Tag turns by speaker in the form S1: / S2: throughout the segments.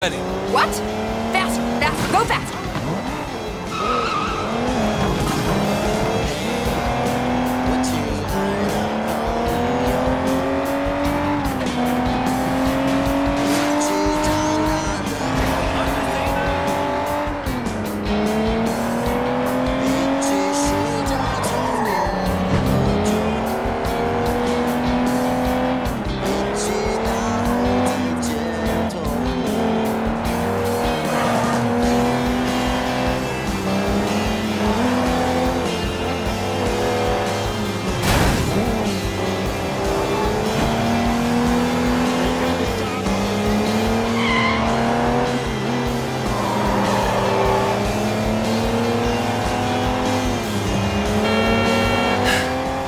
S1: What? Faster, faster, go faster!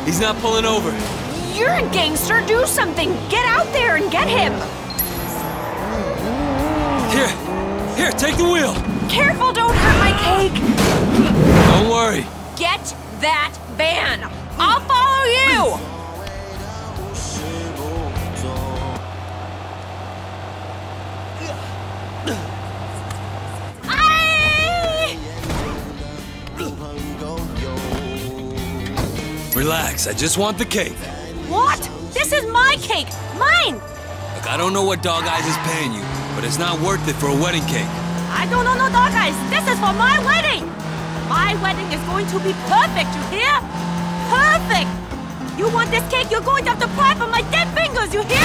S2: He's not pulling over.
S1: You're a gangster. Do something. Get out there and get him.
S2: Here, take the wheel.
S1: Careful, don't hurt my cake.
S2: Don't worry.
S1: Get that van. I'll follow you.
S2: Relax, I just want the cake.
S1: What? This is my cake! Mine!
S2: Look, I don't know what Dog Eyes is paying you, but it's not worth it for a wedding cake.
S1: I don't know no Dog Eyes. This is for my wedding! My wedding is going to be perfect, you hear? Perfect! You want this cake, you're going to have to pry from my dead fingers, you hear?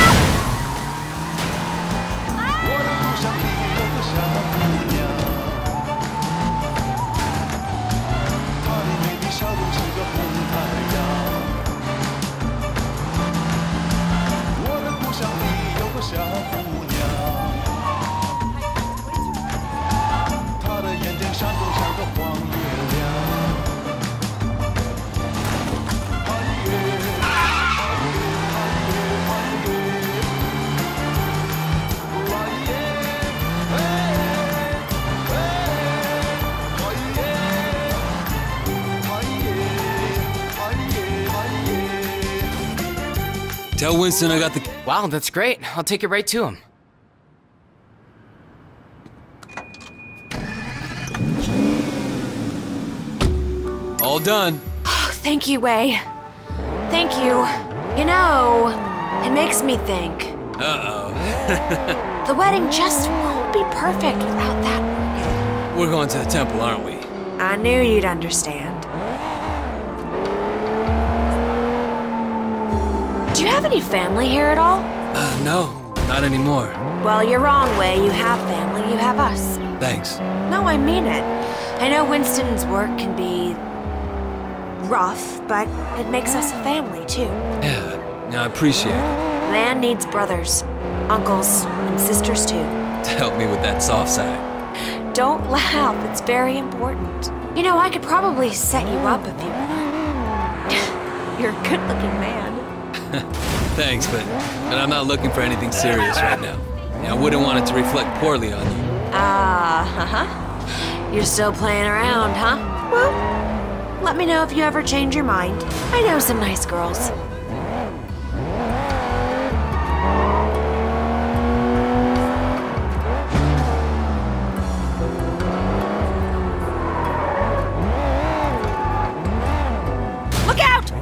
S2: Tell Winston I got the...
S3: Wow, that's great. I'll take it right to him.
S2: All done.
S1: Oh, thank you, Wei. Thank you. You know, it makes me think.
S2: Uh-oh.
S1: The wedding just won't be perfect without that.
S2: We're going to the temple, aren't we?
S1: I knew you'd understand. Do you have any family here at all?
S2: No, not anymore.
S1: Well, you're wrong, Wei. You have family, you have us.
S2: Thanks.
S1: No, I mean it. I know Winston's work can be rough, but it makes us a family, too.
S2: Yeah, I appreciate it.
S1: Man needs brothers, uncles, and sisters, too.
S2: To help me with that soft side.
S1: Don't laugh, it's very important. You know, I could probably set you up if you want. You're a good-looking man.
S2: Thanks, but I'm not looking for anything serious right now. I wouldn't want it to reflect poorly on you.
S1: You're still playing around, huh? Well, let me know if you ever change your mind. I know some nice girls. Look out!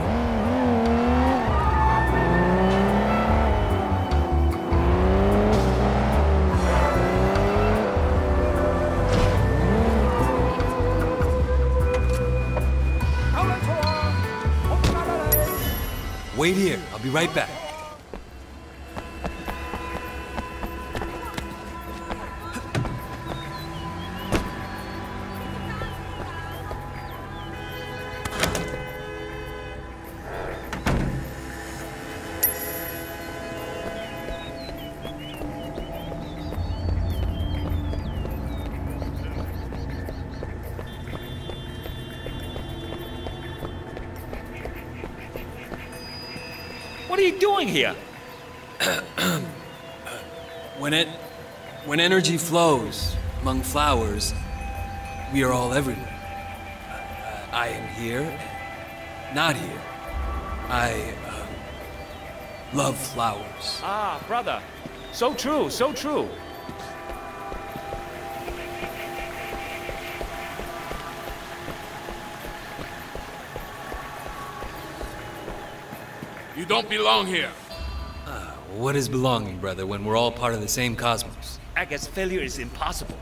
S2: Wait here, I'll be right back.
S4: What are you doing here?
S2: When energy flows among flowers, we are all everywhere. I am here, not here. I love flowers.
S4: Ah, brother. So true, so true.
S5: You don't belong here.
S2: What is belonging, brother, when we're all part of the same cosmos?
S4: I guess failure is impossible.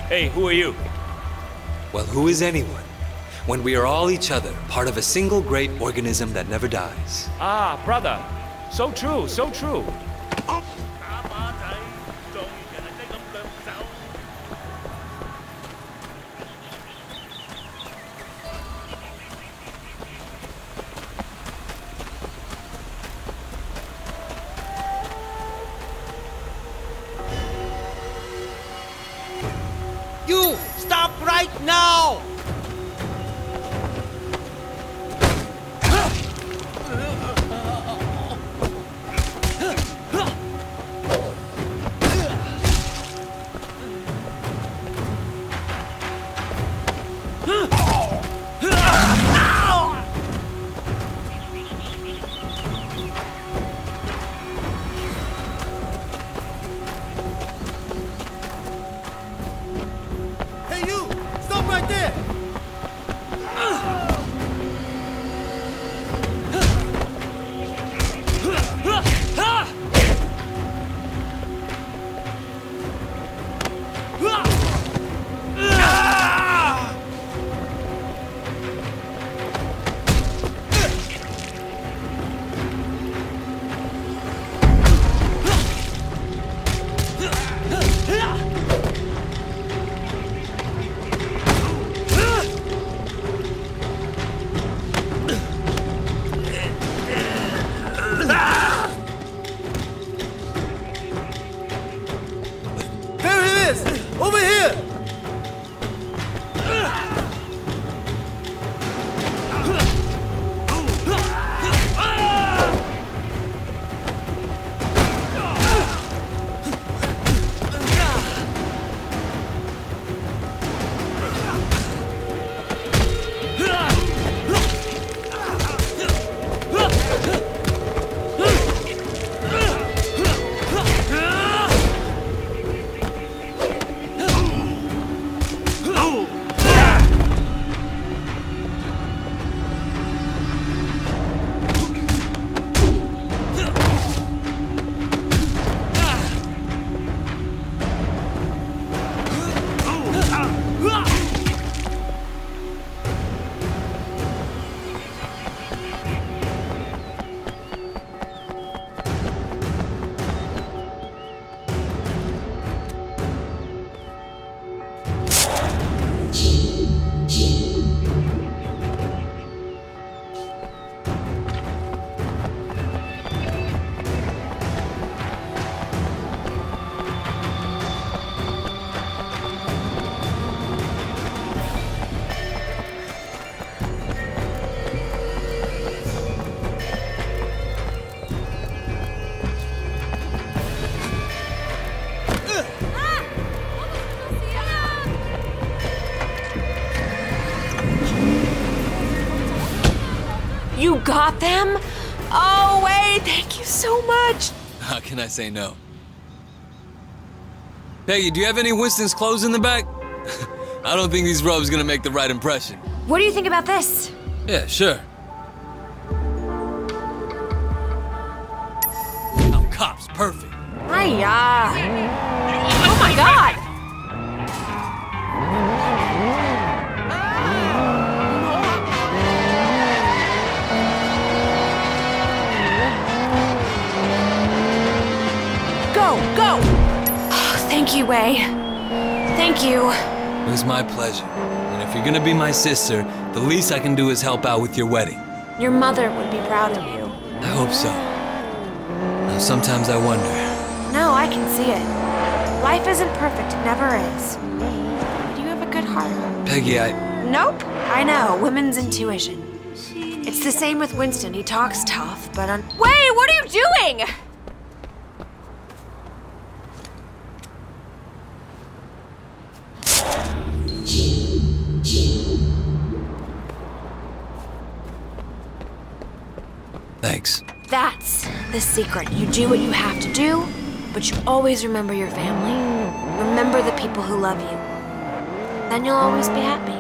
S4: Hey, who are you?
S2: Well, who is anyone? When we are all each other, part of a single great organism that never dies.
S4: Ah, brother. So true, so true.
S6: You! Stop right now!
S5: got them? Oh, wait, thank you so much.
S2: How can I say no? Peggy, do you have any Winston's clothes in the back? I don't think these robes gonna make the right impression.
S5: What do you think about this?
S2: Yeah, sure. Oh, cops, perfect.
S5: Hiya. Oh my god. Go! Oh, thank you, Wei. Thank you.
S2: It was my pleasure. And if you're gonna be my sister, the least I can do is help out with your wedding.
S5: Your mother would be proud of you.
S2: I hope so. Now, sometimes I wonder.
S5: No, I can see it. Life isn't perfect, it never is. But you have a good heart.
S2: Peggy,
S5: Nope. I know, women's intuition. It's the same with Winston. He talks tough, but Wait, what are you doing?
S2: Thanks.
S5: That's the secret. You do what you have to do, but you always remember your family. Remember the people who love you. Then you'll always be happy.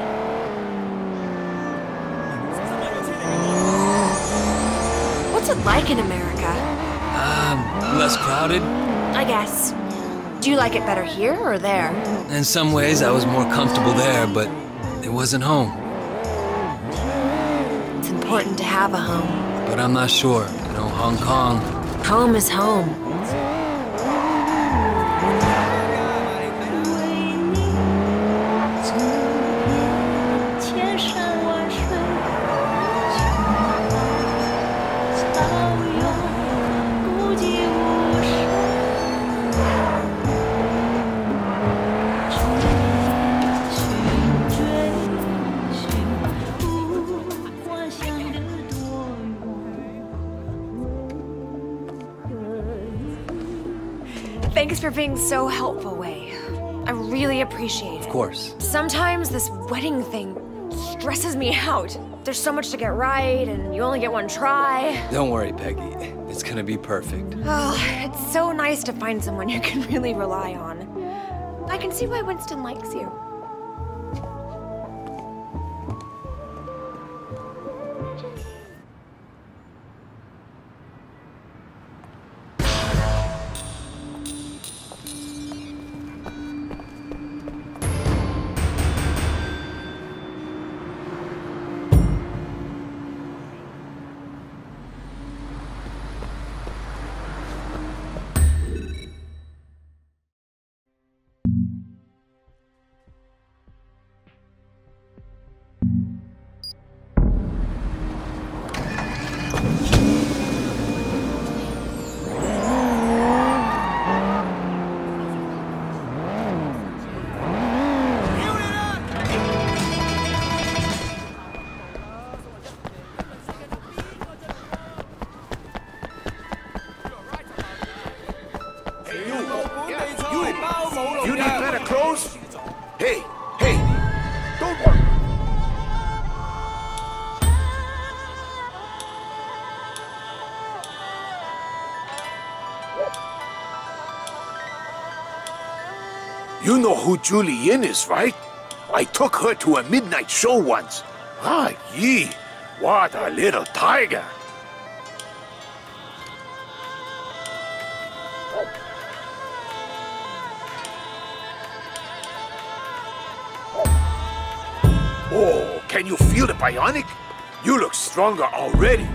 S5: What's it like in America?
S2: Less crowded.
S5: I guess. Do you like it better here or there?
S2: In some ways, I was more comfortable there, but it wasn't home.
S5: It's important to have a home.
S2: But I'm not sure. You know, Hong Kong.
S5: Home is home. Thanks for being so helpful, Wei. I really appreciate it.
S2: Of course.
S5: Sometimes this wedding thing stresses me out. There's so much to get right, and you only get one try.
S2: Don't worry, Peggy. It's gonna be perfect.
S5: Oh, it's so nice to find someone you can really rely on. I can see why Winston likes you.
S7: You need better clothes? Hey, don't worry. You know who Julie Yin is, right? I took her to a midnight show once. Ah, yee, what a little tiger. Oh, can you feel the bionic? You look stronger already.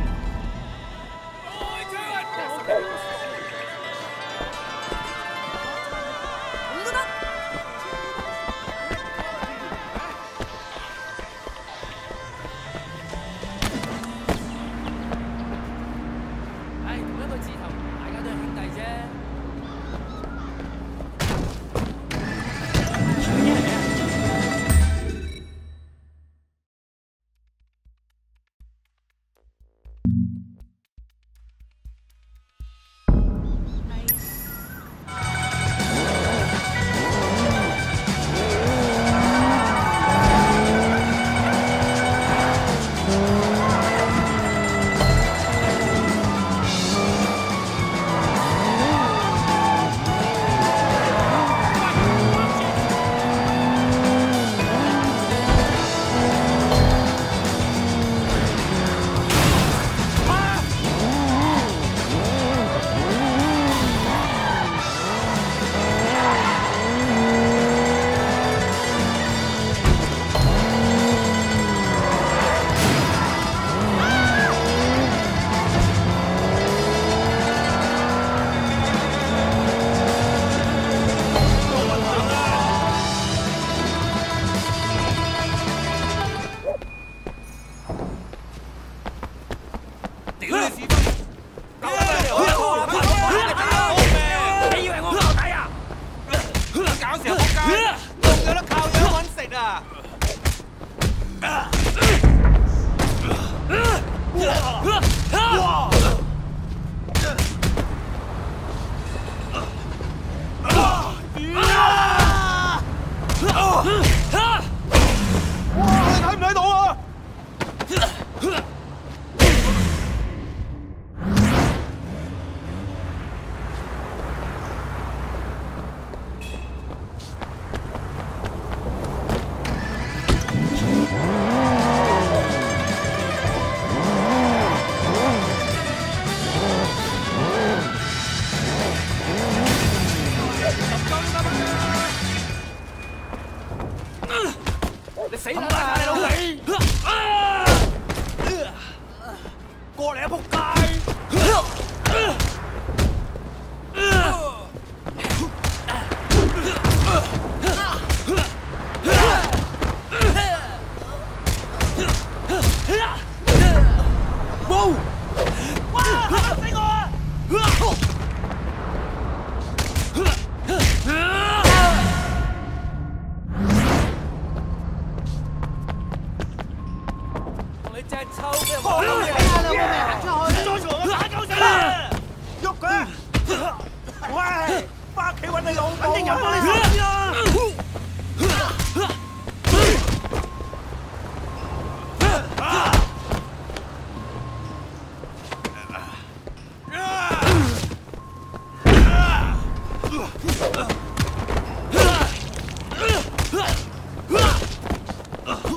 S6: 定人幫你手先啦！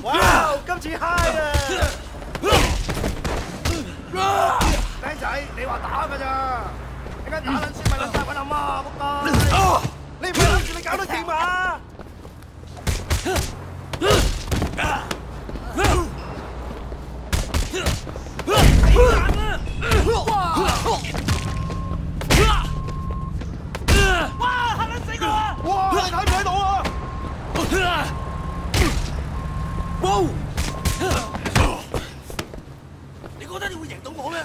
S6: 哇！今次 high 啊！僆仔，你話打㗎咋？你間打撚輸咪撚晒揾阿媽，仆街！你唔係諗住你搞得掂啊？哇！嚇撚死我啊！哇！你睇唔睇到啊？哇！你覺得你會贏到我咩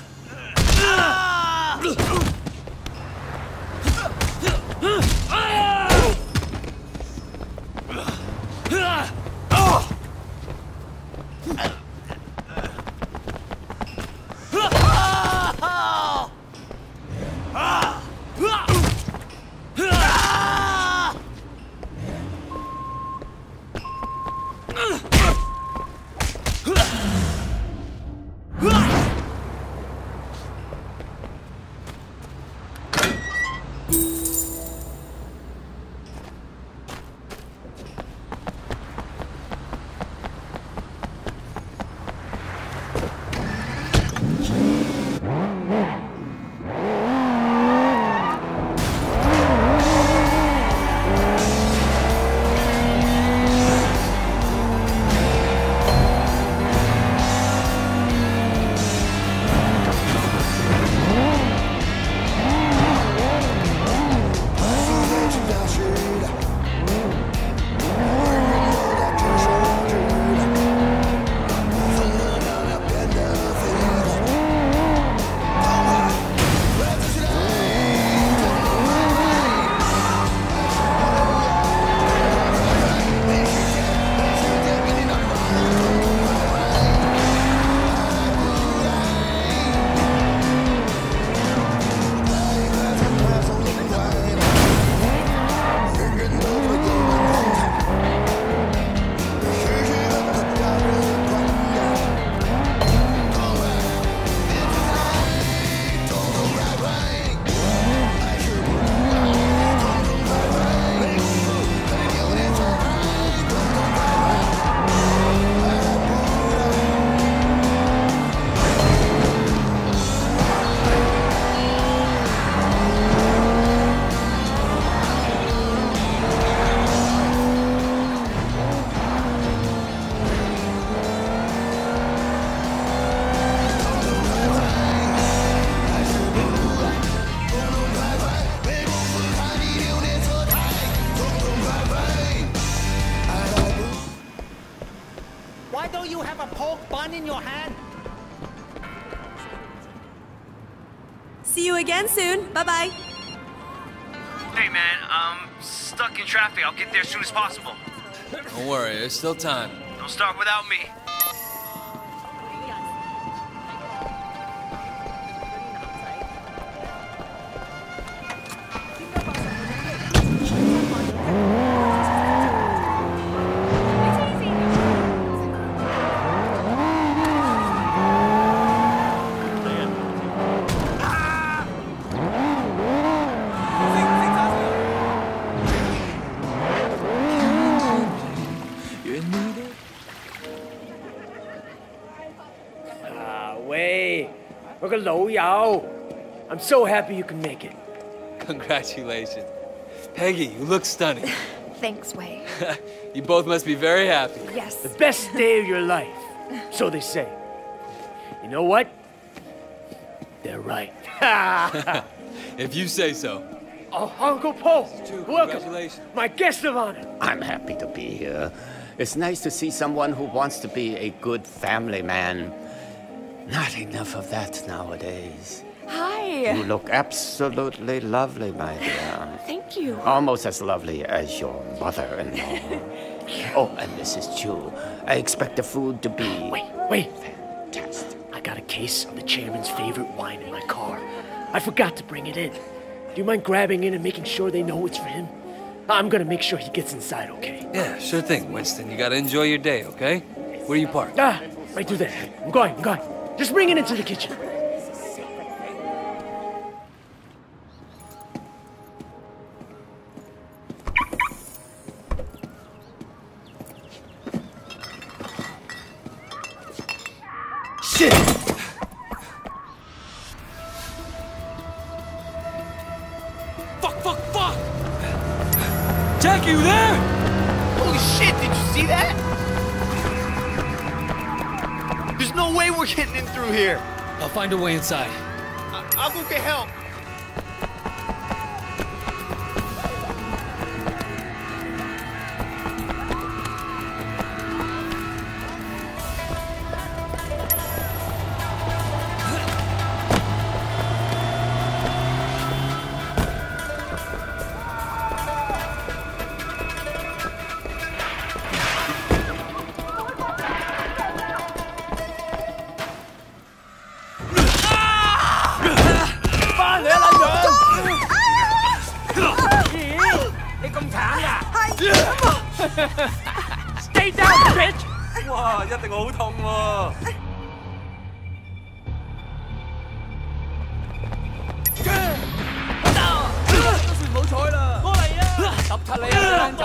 S6: ？Why don't you have a pork bun in your hand?
S1: See you again soon. Bye-bye.
S3: Hey, man, I'm stuck in traffic. I'll get there as soon as possible.
S2: Don't worry, there's still time.
S3: Don't start without me.
S6: I'm so happy you can make it.
S2: Congratulations. Peggy, you look stunning.
S8: Thanks, Wei.
S2: You both must be very happy.
S8: Yes.
S6: The best day of your life. So they say. You know what? They're right.
S2: If you say so.
S6: Oh, Uncle Paul, welcome.
S2: Congratulations.
S6: My guest of honor.
S9: I'm happy to be here. It's nice to see someone who wants to be a good family man. Not enough of that nowadays.
S8: Hi.
S9: You look absolutely lovely, my dear.
S8: Thank you.
S9: Almost as lovely as your mother-in-law. Oh, and Mrs. Chu, I expect the food to be...
S6: Wait.
S9: Fantastic.
S6: I got a case of the chairman's favorite wine in my car. I forgot to bring it in. Do you mind grabbing in and making sure they know it's for him?
S10: I'm gonna make sure he gets inside, okay?
S2: Yeah, sure thing, Winston. You gotta enjoy your day, okay? Where you parked?
S10: Right through there. I'm going. Just bring it into the kitchen.
S2: Shit! Fuck! Jackie, you there?
S3: Holy shit, did you see that? There's no way we're getting in through here.
S2: I'll find a way inside.
S3: I'll go get help.
S10: Stay down, bitch!
S11: 哇，一定好痛喎！都算唔好彩啦！過嚟啊！揼柒你啊，靚仔！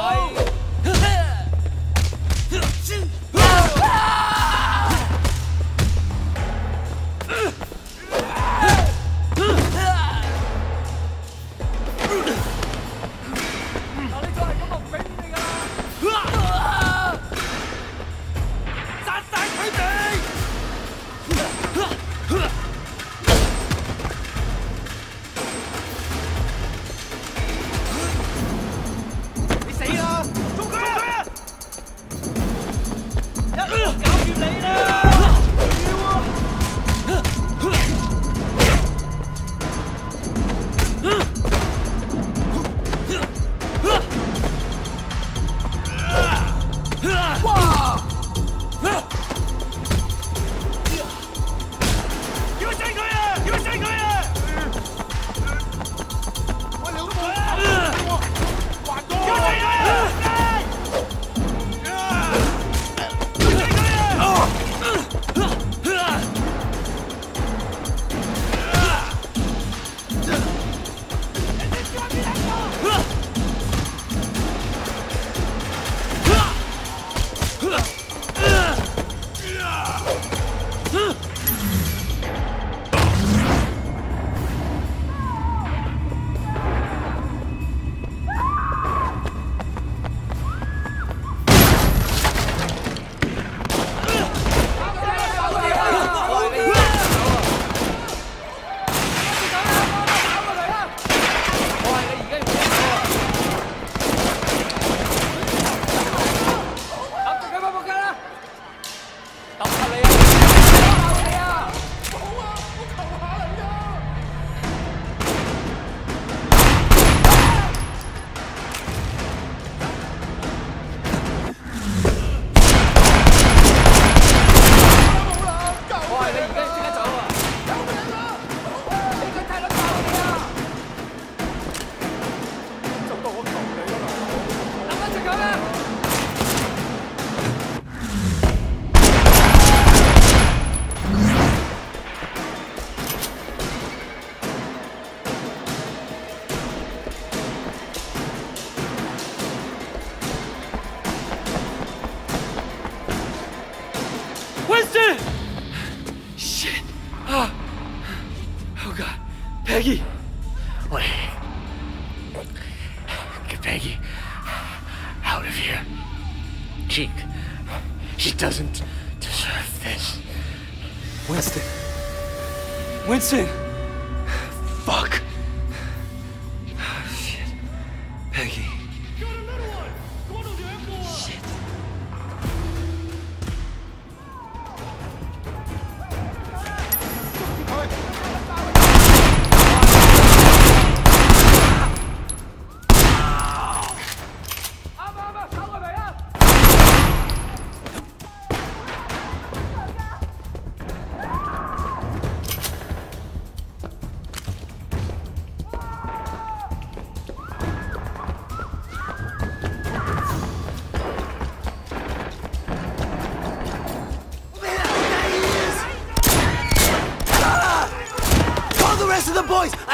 S2: Winston! Shit! Oh God. Peggy!
S10: Wait. Get Peggy out of here. She doesn't deserve this.
S2: Winston. Winston! Fuck! Oh, shit. Peggy. Shit.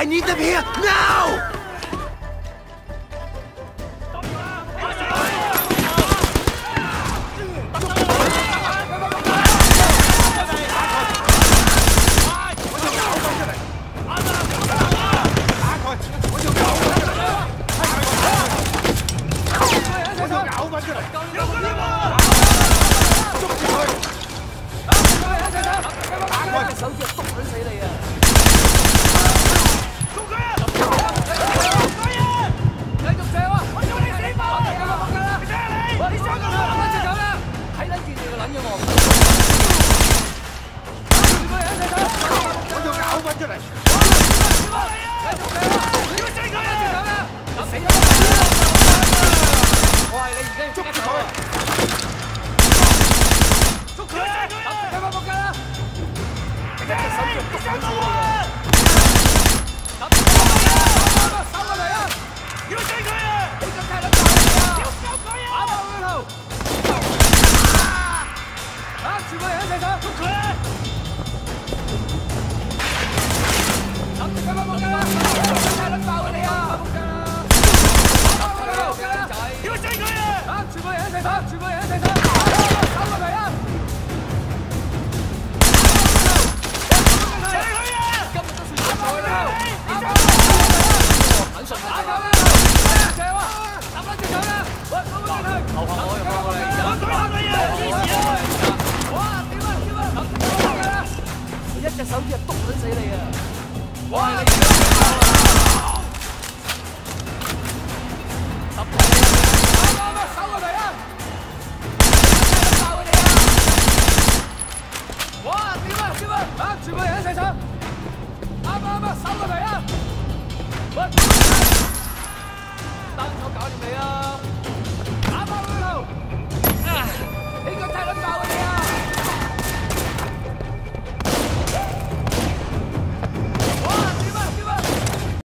S6: I need them here now!